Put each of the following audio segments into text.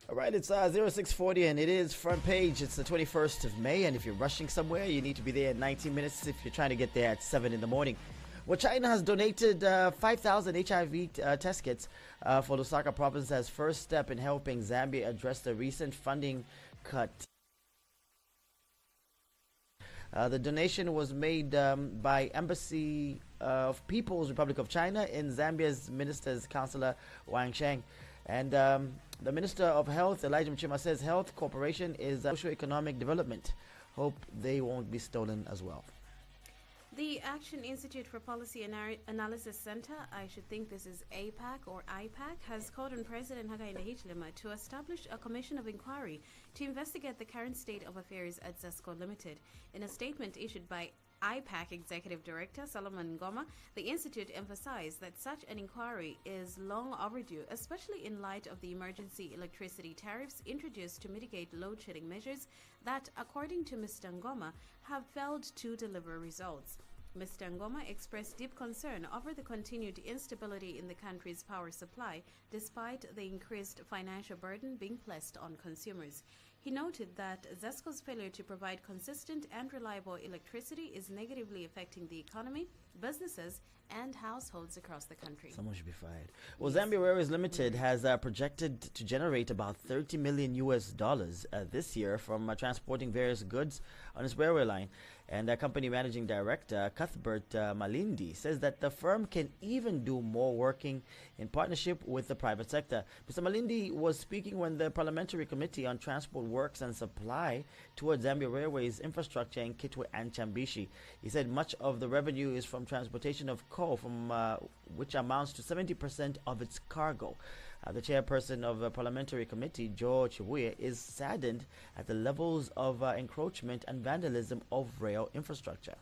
All right, it's 0640 and it is front page. It's the 21st of May, and if you're rushing somewhere, you need to be there in 19 minutes if you're trying to get there at 7 in the morning. Well, China has donated 5,000 HIV test kits for Lusaka province as first step in helping Zambia address the recent funding cut. The donation was made by Embassy of People's Republic of China in Zambia's Minister's Councillor Wang Sheng. And the Minister of Health, Elijah Mchima, says health cooperation is socio-economic development. Hope they won't be stolen as well. The Action Institute for Policy Analysis Center, I should think this is APAC or IPAC, has called on President Hakainde Hichilema to establish a commission of inquiry to investigate the current state of affairs at Zesco Limited. In a statement issued by IPAC Executive Director Solomon Ngoma, the Institute emphasized that such an inquiry is long overdue, especially in light of the emergency electricity tariffs introduced to mitigate load-shedding measures that, according to Mr. Ngoma, have failed to deliver results. Mr. Ngoma expressed deep concern over the continued instability in the country's power supply, despite the increased financial burden being placed on consumers. He noted that Zesco's failure to provide consistent and reliable electricity is negatively affecting the economy, businesses, and households across the country. Someone should be fired. Well, Zambia Railways Limited has projected to generate about $30 million this year from transporting various goods on its railway line. And company managing director Cuthbert Malindi says that the firm can even do more working in partnership with the private sector. Mr. Malindi was speaking when the Parliamentary Committee on Transport Works and Supply toured Zambia Railways infrastructure in Kitwe and Chambishi. He said much of the revenue is from transportation of coal, from which amounts to 70% of its cargo. The chairperson of the Parliamentary Committee, Joe Chibuye, is saddened at the levels of encroachment and vandalism of rail infrastructure.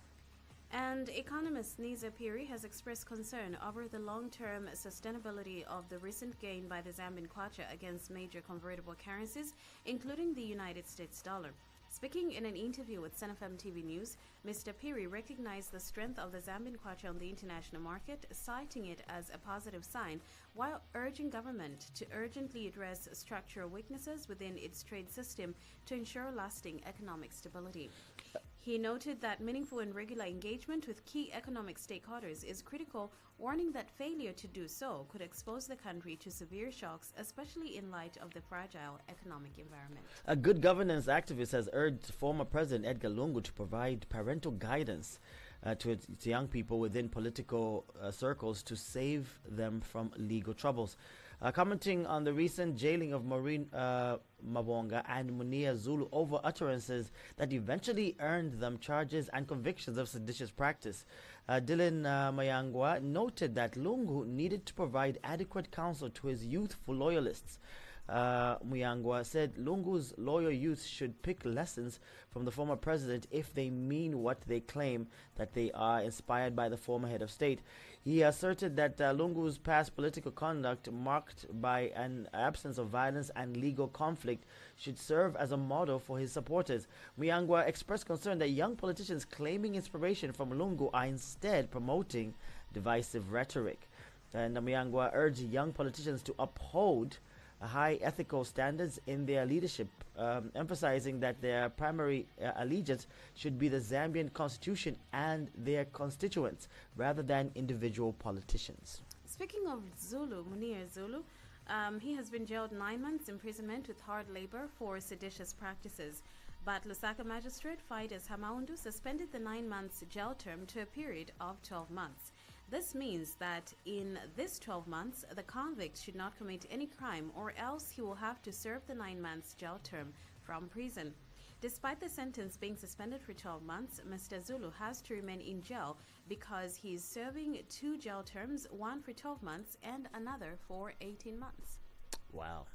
And economist Niza Piri has expressed concern over the long-term sustainability of the recent gain by the Zambian kwacha against major convertible currencies, including the United States dollar. Speaking in an interview with Sun FM TV News, Mr. Piri recognized the strength of the Zambian kwacha on the international market, citing it as a positive sign, while urging government to urgently address structural weaknesses within its trade system to ensure lasting economic stability. He noted that meaningful and regular engagement with key economic stakeholders is critical, warning that failure to do so could expose the country to severe shocks, especially in light of the fragile economic environment. A good governance activist has urged former President Edgar Lungu to provide parental guidance to young people within political circles to save them from legal troubles. Commenting on the recent jailing of Maureen Mabonga and Munia Zulu over utterances that eventually earned them charges and convictions of seditious practice, Dylan Mayangwa noted that Lungu needed to provide adequate counsel to his youthful loyalists. Muyangwa said Lungu's loyal youth should pick lessons from the former president if they mean what they claim, that they are inspired by the former head of state. He asserted that Lungu's past political conduct, marked by an absence of violence and legal conflict, should serve as a model for his supporters. Muyangwa expressed concern that young politicians claiming inspiration from Lungu are instead promoting divisive rhetoric. And Muyangwa urged young politicians to uphold high ethical standards in their leadership, emphasizing that their primary allegiance should be the Zambian constitution and their constituents rather than individual politicians. Speaking of Zulu, Munir Zulu, he has been jailed 9 months imprisonment with hard labor for seditious practices. But Lusaka magistrate Fides Hamaundu suspended the 9 months jail term to a period of 12 months. This means that in this 12 months, the convict should not commit any crime, or else he will have to serve the 9 months jail term from prison. Despite the sentence being suspended for 12 months, Mr. Zulu has to remain in jail because he is serving 2 jail terms, one for 12 months and another for 18 months. Wow.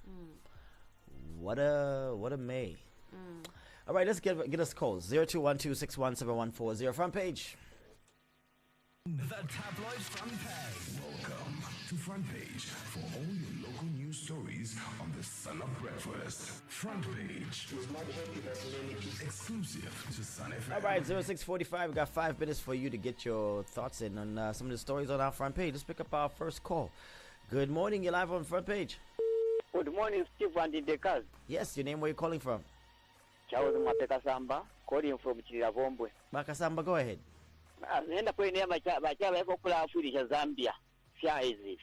What a May. All right, let's get us calls. 0212617140. Front page. The Tabloid Front Page. Welcome to Front Page for all your local news stories on the Sunup Breakfast. Front Page. Exclusive to Sun FM. All right, 0645. We got 5 minutes for you to get your thoughts in on some of the stories on our front page. Let's pick up our first call. Good morning. You're live on Front Page. Good morning, Steve and the cars. Yes, your name, where you calling from? Charles Mapekasamba, calling from Chiravombwe. Makasamba, go ahead. Nenda kwenye bachaba yako kula Afrika Zambia. Fya hizi.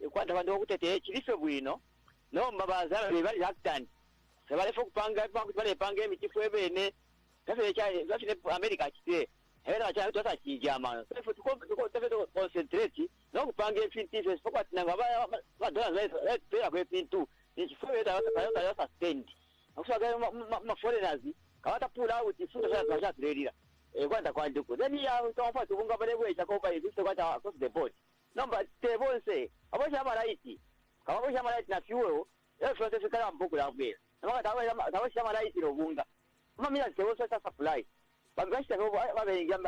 Kwanda bantu okutete chilife bwino. No mabazala bali actant. Sebale fokupanga bali panga emitifu ebene. Kafere kafine America kite. Era cha tota kijama. Sefo tuko concentrate. No kupanga efintise fokwati nanga ba dollars pay kwa pintu. Ichifu eta ya suspend. Akusaga ma foreigners. Kawata pull out ifuta sana kwa trade. Kwanda kwa nduku. Then ya utomfa tubunga bale bwe chakopa hivi kwata across the board. Number table say abosha malaiti. Kabosha malaiti na fuel. Front fikala mbuku la mbele. Abosha malaiti robunga. Mama ya table sa supply. Bagashita ko babenga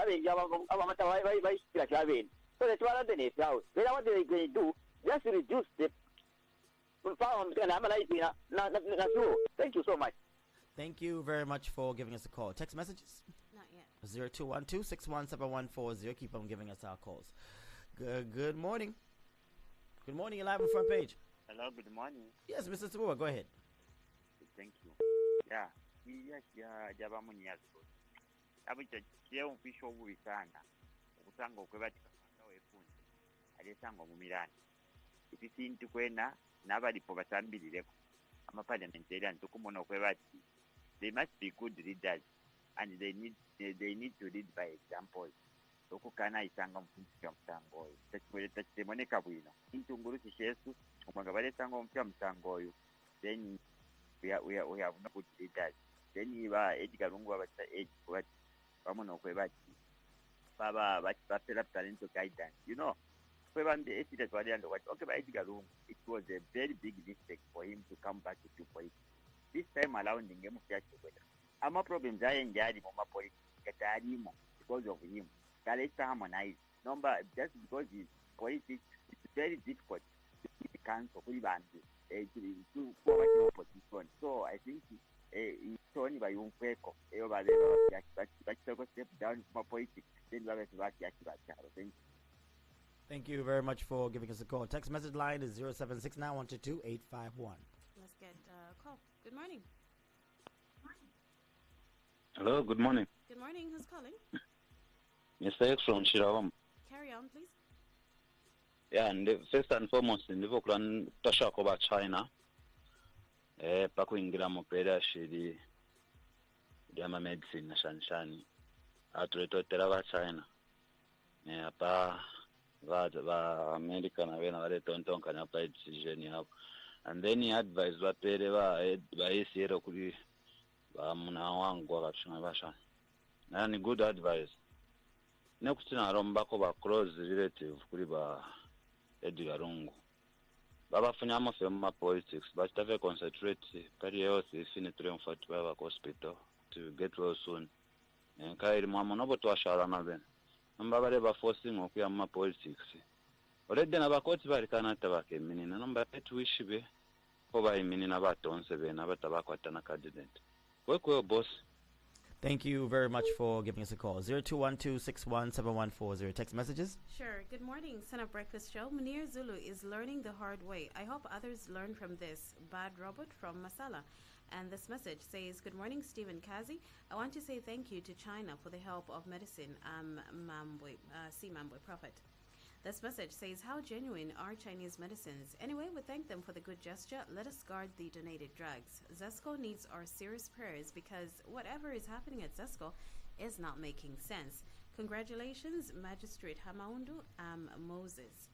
abamata bai sikira chabeni. So the twala the house. They what they do just reduce the power na malaiti na fuel. Thank you so much. Thank you very much for giving us a call. Text messages? Not yet. 0212-617-140. Keep on giving us our calls. Good morning. Good morning. You're live on Front Page. Hello, good morning. Yes, Mr. Tabua, go ahead. Thank you. Yeah. Jaba munyazo. Abuja cheo mfisho bubi sana. Okusango kwebatika kanga wefundi. Alisango mu Milan. Ikisintu kwena nabalipo batambilireko. Ama parliamentarian tukumona kwebati. They must be good leaders and they need to lead by example. Okukana isanga mfundisho mtango. Tachimoneka bwino. Intunguru kishesu umagabale sango mpya mtango oyo. Then we have no good leaders. Then iba Edgar Lungu abata what bamono kwebati. Baba batapela talent to guidance. You know, kwebande etide twali ando what okay ba Edgar Lungu. It was a very big mistake for him to come back to politics. This time around in game of ama problems are in the politics because of him. Let's harmonize. Number just because his politics it's very difficult to cancel to forward the opposition. So I think it's only by Umfeko over there but step down from politics. Then we have to Thank you very much for giving us a call. Text message line is 0769122851. Let's get a call. Good morning. Hello, good morning. Good morning. Who's calling? Mr. X from Shiravam. Carry on, please. Yeah, and first and foremost, in the Vokran Tashak about China, Pakuingira Mopeda, Shidi, Dama Medicine, Shanshan, Atreto Terava China, Pa, American, Avena, Tonton can apply decision you have. And then he advised what Pedeva by Sierra Kuri, Bamunawang, Govachana, and good advice. Next in Arombako close relative Kuriba Edgar Rungu. Baba Funyama Fema politics, but have a concentrate career is in a triumph at hospital to get well soon. And Kairi Mamma to Asharana then. And Baba ever forcing Okuyama politics. Already never caught by Kanatavake, meaning a number 8 wish be over meaning about 7 about tobacco candidate. Work well, boss. Thank you very much for giving us a call. 0212-617-140. Text messages? Sure. Good morning, Sunup Breakfast Show. Munir Zulu is learning the hard way. I hope others learn from this. Bad Robert from Masala. And this message says, good morning, Stephen Kazi. I want to say thank you to China for the help of medicine. C. Mambwe Prophet. This message says, how genuine are Chinese medicines? Anyway, we thank them for the good gesture. Let us guard the donated drugs. Zesco needs our serious prayers because whatever is happening at Zesco is not making sense. Congratulations, Magistrate Hamaundu Moses.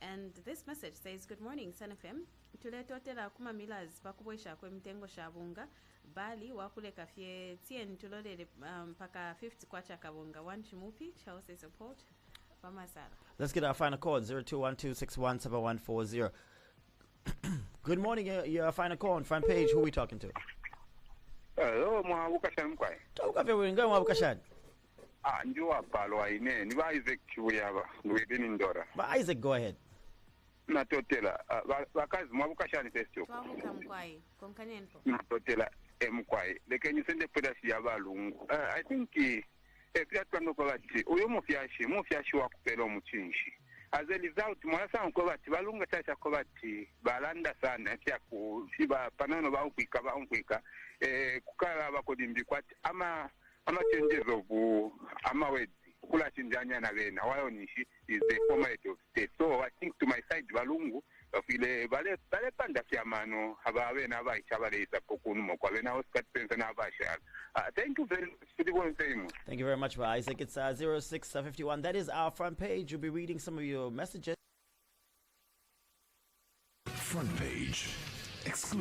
And this message says, good morning, Sun FM. Tuletotela kuma milas pakubwesha kwe mtengo shabunga. Bali wakule kafye tien tulole paka 50 kwacha kabunga. One chimupi, Chelsea support. Let's get our final call, 0212-617-140. Good morning, your final call on Front Page. Who are we talking to? Hello, Mwabukashan Kwai. Talk of everything. Go, Mwabukashan. Njua Palwa Ine, Niva Isaac Chiwayaba, within Indora. But Isaac, go ahead. Natotela, Wakas Mwabukashan Festo. Natotela Mkwai. The Kenyan send the Pedas Yabalung. I think. Pia tunakolati uyo mufiashi wakupela omuchinshi as a result mwasanga ko bati balunga tacha ko bati balanda sana kya ku siba panano ba ukwika kukala bakodimbi kwati ama changes of ama wedi kula chinjanya na bena wayo nishi is the former head of state. So I think to my side balungu bafile bale panda fiamano habawe na ba chabaleza kokunumo kwa bena Oscar Spencer na ba shal. Thank you very much for the one thing. Thank you very much, Isaac. It's 0651. That is our front page. We'll be reading some of your messages. Front page. Exclusive.